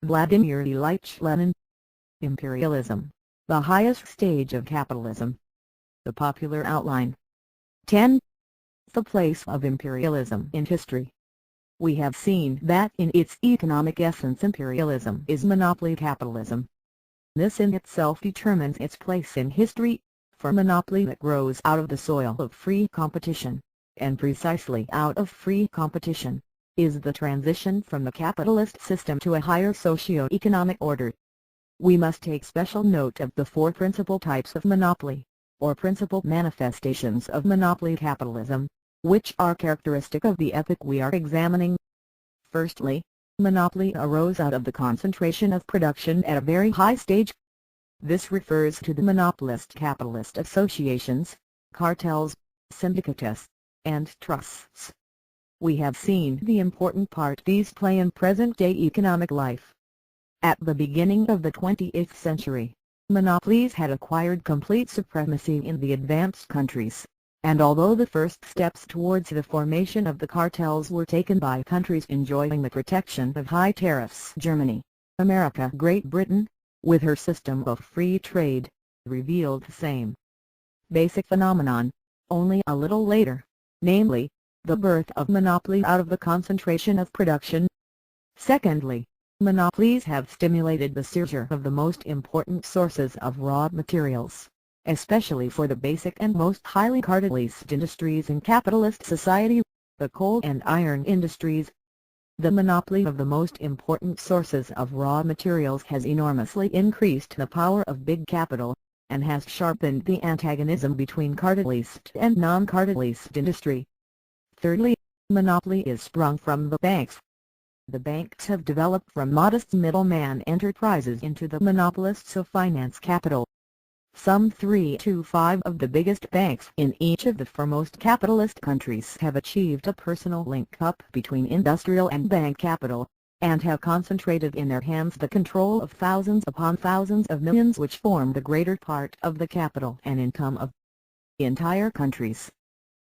Vladimir Ilyich Lenin. Imperialism, the highest stage of capitalism. The popular outline. 10. The place of imperialism in history. We have seen that in its economic essence imperialism is monopoly capitalism. This in itself determines its place in history, for monopoly that grows out of the soil of free competition, and precisely out of free competition, is the transition from the capitalist system to a higher socio-economic order. We must take special note of the four principal types of monopoly, or principal manifestations of monopoly capitalism, which are characteristic of the epoch we are examining. Firstly, monopoly arose out of the concentration of production at a very high stage. This refers to the monopolist-capitalist associations, cartels, syndicates, and trusts. We have seen the important part these play in present-day economic life. At the beginning of the 20th century, monopolies had acquired complete supremacy in the advanced countries, and although the first steps towards the formation of the cartels were taken by countries enjoying the protection of high tariffs, Germany, America, Great Britain, with her system of free trade, revealed the same basic phenomenon, only a little later, namely, the birth of monopoly out of the concentration of production. Secondly, monopolies have stimulated the seizure of the most important sources of raw materials, especially for the basic and most highly capitalist industries in capitalist society, the coal and iron industries. The monopoly of the most important sources of raw materials has enormously increased the power of big capital, and has sharpened the antagonism between capitalist and non-capitalist industry. Thirdly, monopoly is sprung from the banks. The banks have developed from modest middleman enterprises into the monopolists of finance capital. Some 3 to 5 of the biggest banks in each of the foremost capitalist countries have achieved a personal link-up between industrial and bank capital, and have concentrated in their hands the control of thousands upon thousands of millions which form the greater part of the capital and income of entire countries.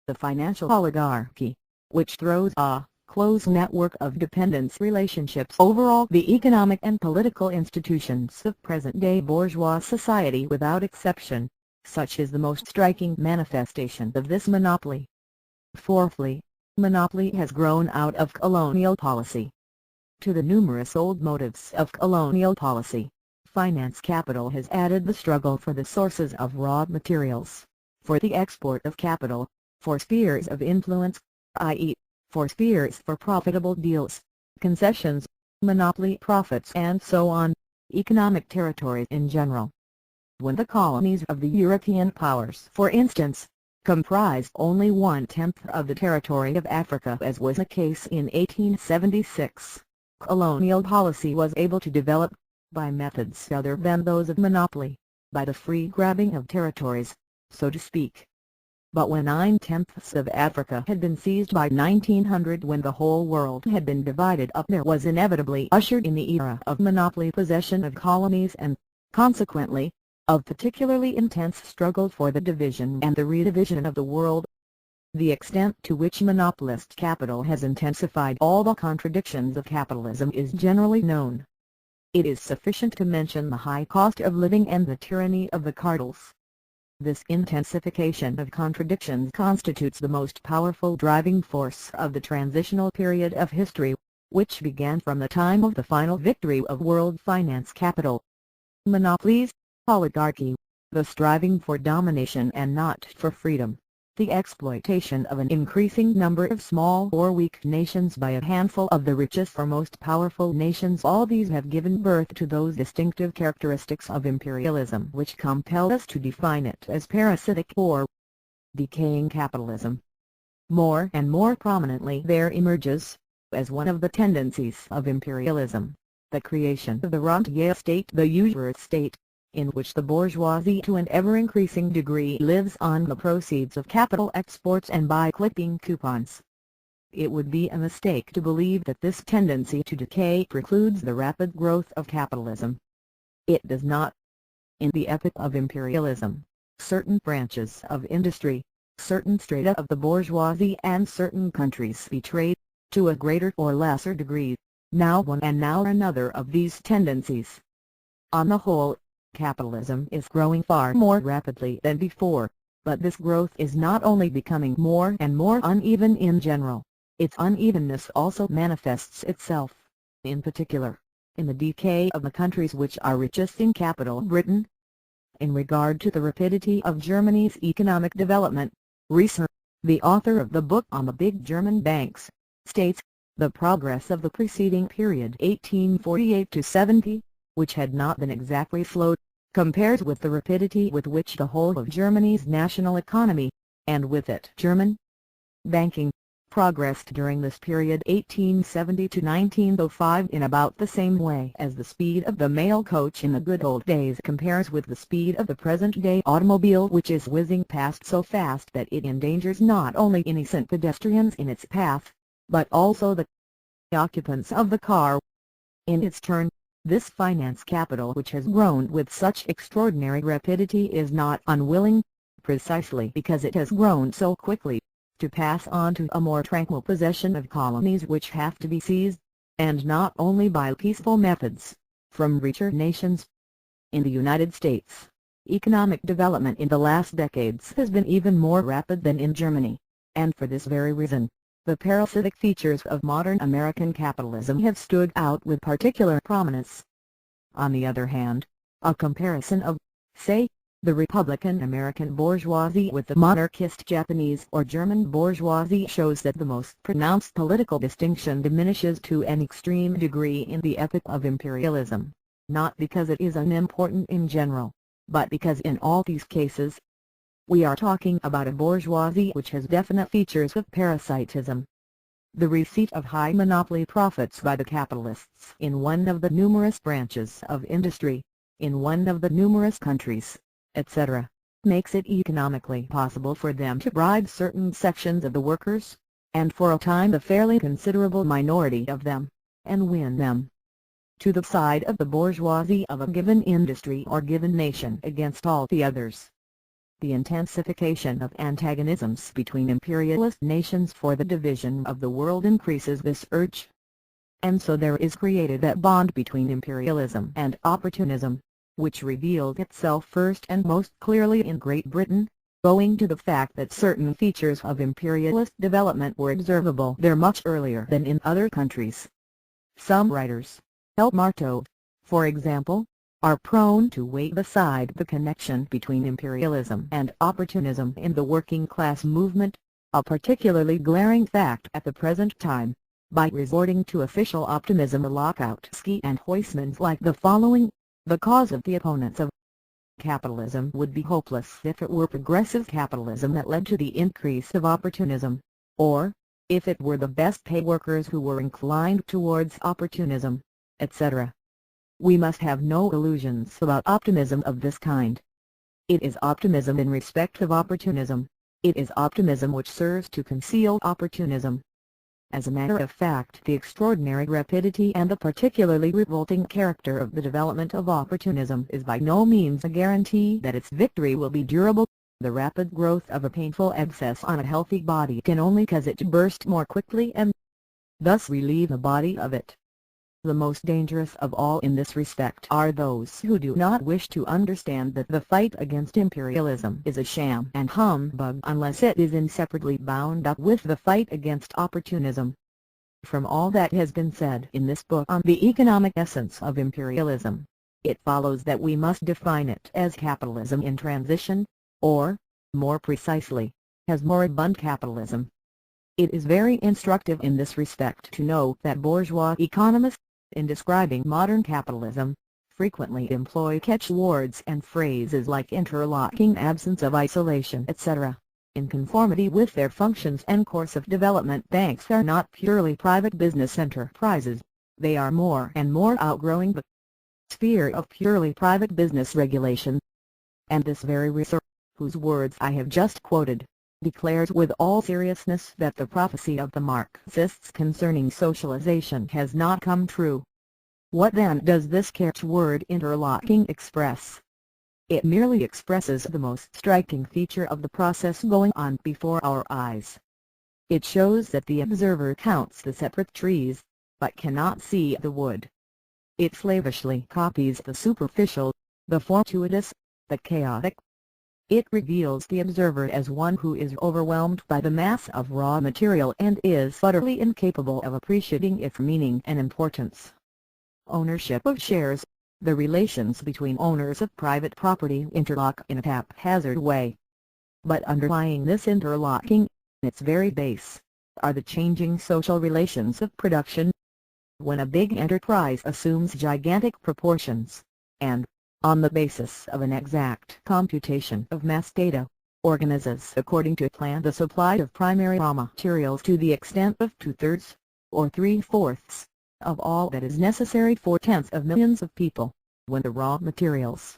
The financial oligarchy, which throws a close network of dependence relationships over all the economic and political institutions of present-day bourgeois society without exception, such is the most striking manifestation of this monopoly. Fourthly, monopoly has grown out of colonial policy. To the numerous old motives of colonial policy, finance capital has added the struggle for the sources of raw materials, for the export of capital, for spheres of influence, i.e., for spheres for profitable deals, concessions, monopoly profits and so on, economic territories in general. When the colonies of the European powers, for instance, comprised only 1/10 of the territory of Africa as was the case in 1876, colonial policy was able to develop, by methods other than those of monopoly, by the free grabbing of territories, so to speak. But when 9/10 of Africa had been seized by 1900, when the whole world had been divided up, there was inevitably ushered in the era of monopoly possession of colonies and, consequently, of particularly intense struggle for the division and the redivision of the world. The extent to which monopolist capital has intensified all the contradictions of capitalism is generally known. It is sufficient to mention the high cost of living and the tyranny of the cartels. This intensification of contradictions constitutes the most powerful driving force of the transitional period of history, which began from the time of the final victory of world finance capital. Monopolies, oligarchy, the striving for domination and not for freedom, the exploitation of an increasing number of small or weak nations by a handful of the richest or most powerful nations, all these have given birth to those distinctive characteristics of imperialism which compel us to define it as parasitic or decaying capitalism. More and more prominently there emerges, as one of the tendencies of imperialism, the creation of the rentier state, the usurer state, in which the bourgeoisie to an ever-increasing degree lives on the proceeds of capital exports and by clipping coupons. It would be a mistake to believe that this tendency to decay precludes the rapid growth of capitalism. It does not. In the epoch of imperialism, certain branches of industry, certain strata of the bourgeoisie and certain countries betrayed, to a greater or lesser degree, now one and now another of these tendencies. On the whole, capitalism is growing far more rapidly than before, but this growth is not only becoming more and more uneven in general, its unevenness also manifests itself, in particular, in the decay of the countries which are richest in capital. Britain. In regard to the rapidity of Germany's economic development, Reser, the author of the book on the big German banks, states, the progress of the preceding period 1848 to 70, which had not been exactly slow, compares with the rapidity with which the whole of Germany's national economy, and with it German banking, progressed during this period 1870 to 1905 in about the same way as the speed of the mail coach in the good old days compares with the speed of the present-day automobile, which is whizzing past so fast that it endangers not only innocent pedestrians in its path, but also the occupants of the car. In its turn, this finance capital which has grown with such extraordinary rapidity is not unwilling, precisely because it has grown so quickly, to pass on to a more tranquil possession of colonies which have to be seized, and not only by peaceful methods, from richer nations. In the United States, economic development in the last decades has been even more rapid than in Germany, and for this very reason, the parasitic features of modern American capitalism have stood out with particular prominence. On the other hand, a comparison of, say, the Republican American bourgeoisie with the monarchist Japanese or German bourgeoisie shows that the most pronounced political distinction diminishes to an extreme degree in the epoch of imperialism, not because it is unimportant in general, but because in all these cases, we are talking about a bourgeoisie which has definite features of parasitism. The receipt of high monopoly profits by the capitalists in one of the numerous branches of industry, in one of the numerous countries, etc., makes it economically possible for them to bribe certain sections of the workers, and for a time a fairly considerable minority of them, and win them to the side of the bourgeoisie of a given industry or given nation against all the others. The intensification of antagonisms between imperialist nations for the division of the world increases this urge. And so there is created that bond between imperialism and opportunism, which revealed itself first and most clearly in Great Britain, owing to the fact that certain features of imperialist development were observable there much earlier than in other countries. Some writers, L. Marteau, for example, are prone to wave aside the connection between imperialism and opportunism in the working class movement, a particularly glaring fact at the present time, by resorting to official optimism. Lockoutski and Huysmans like the following: the cause of the opponents of capitalism would be hopeless if it were progressive capitalism that led to the increase of opportunism, or, if it were the best paid workers who were inclined towards opportunism, etc. We must have no illusions about optimism of this kind. It is optimism in respect of opportunism. It is optimism which serves to conceal opportunism. As a matter of fact, the extraordinary rapidity and the particularly revolting character of the development of opportunism is by no means a guarantee that its victory will be durable. The rapid growth of a painful excess on a healthy body can only cause it to burst more quickly and thus relieve the body of it. The most dangerous of all in this respect are those who do not wish to understand that the fight against imperialism is a sham and humbug unless it is inseparably bound up with the fight against opportunism. From all that has been said in this book on the economic essence of imperialism, it follows that we must define it as capitalism in transition, or, more precisely, as moribund capitalism. It is very instructive in this respect to note that bourgeois economists, in describing modern capitalism, frequently employ catchwords and phrases like interlocking, absence of isolation, etc. In conformity with their functions and course of development, banks are not purely private business enterprises, they are more and more outgrowing the sphere of purely private business regulation. And this very research, whose words I have just quoted, declares with all seriousness that the prophecy of the Marxists concerning socialization has not come true. What then does this catchword interlocking express? It merely expresses the most striking feature of the process going on before our eyes. It shows that the observer counts the separate trees, but cannot see the wood. It slavishly copies the superficial, the fortuitous, the chaotic. It reveals the observer as one who is overwhelmed by the mass of raw material and is utterly incapable of appreciating its meaning and importance. Ownership of shares, the relations between owners of private property interlock in a haphazard way. But underlying this interlocking, its very base, are the changing social relations of production. When a big enterprise assumes gigantic proportions, and, on the basis of an exact computation of mass data, organizes according to plan the supply of primary raw materials to the extent of 2/3, or 3/4, of all that is necessary for tens of millions of people, when the raw materials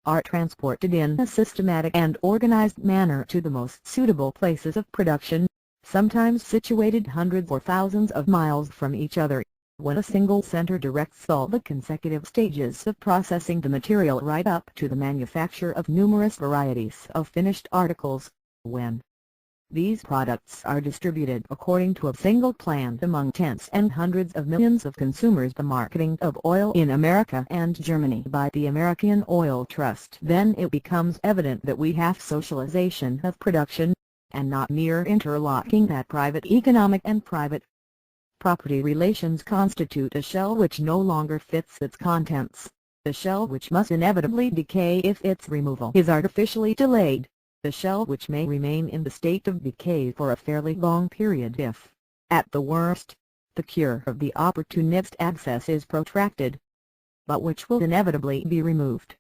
are transported in a systematic and organized manner to the most suitable places of production, sometimes situated hundreds or thousands of miles from each other, when a single center directs all the consecutive stages of processing the material right up to the manufacture of numerous varieties of finished articles, when these products are distributed according to a single plan among tens and hundreds of millions of consumers. The marketing of oil in America and Germany by the American Oil Trust. Then it becomes evident that we have socialization of production, and not mere interlocking. That private economic and private property relations constitute a shell which no longer fits its contents, the shell which must inevitably decay if its removal is artificially delayed, the shell which may remain in the state of decay for a fairly long period if, at the worst, the cure of the opportunist access is protracted, but which will inevitably be removed.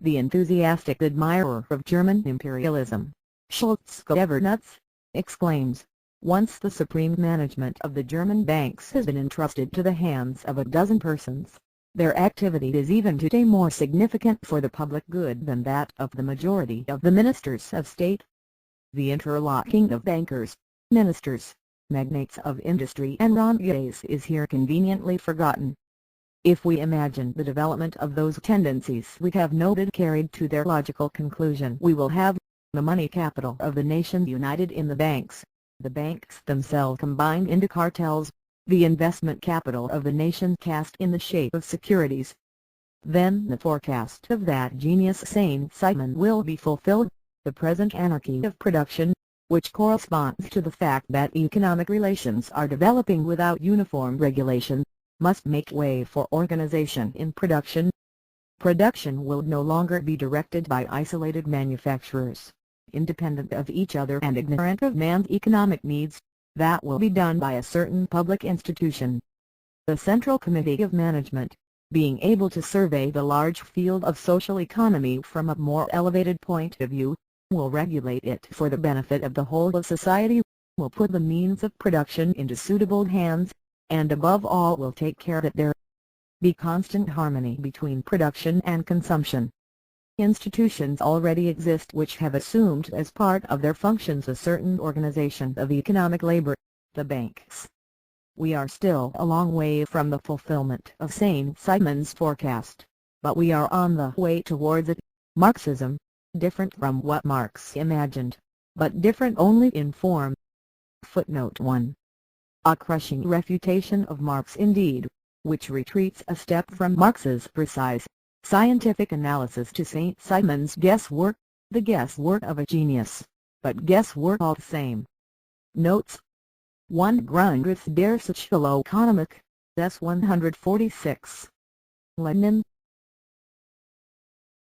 The enthusiastic admirer of German imperialism, Schultz Evernutz, exclaims, "Once the supreme management of the German banks has been entrusted to the hands of a dozen persons, their activity is even today more significant for the public good than that of the majority of the ministers of state." The interlocking of bankers, ministers, magnates of industry and rentiers is here conveniently forgotten. If we imagine the development of those tendencies we have noted carried to their logical conclusion, we will have the money capital of the nation united in the banks, the banks themselves combined into cartels, the investment capital of the nation cast in the shape of securities. Then the forecast of that genius Saint-Simon will be fulfilled. The present anarchy of production, which corresponds to the fact that economic relations are developing without uniform regulation, must make way for organization in production. Production will no longer be directed by isolated manufacturers, independent of each other and ignorant of man's economic needs. That will be done by a certain public institution. The Central Committee of Management, being able to survey the large field of social economy from a more elevated point of view, will regulate it for the benefit of the whole of society, will put the means of production into suitable hands, and above all will take care that there be constant harmony between production and consumption. Institutions already exist which have assumed as part of their functions a certain organization of economic labor, the banks. We are still a long way from the fulfillment of Saint-Simon's forecast, but we are on the way towards it. Marxism, different from what Marx imagined, but different only in form. Footnote 1. A crushing refutation of Marx indeed, which retreats a step from Marx's precise, scientific analysis to Saint-Simon's guesswork, the guesswork of a genius, but guesswork all the same. Notes. 1 Grundrisse der Sozialökonomik, S. 146. Lenin,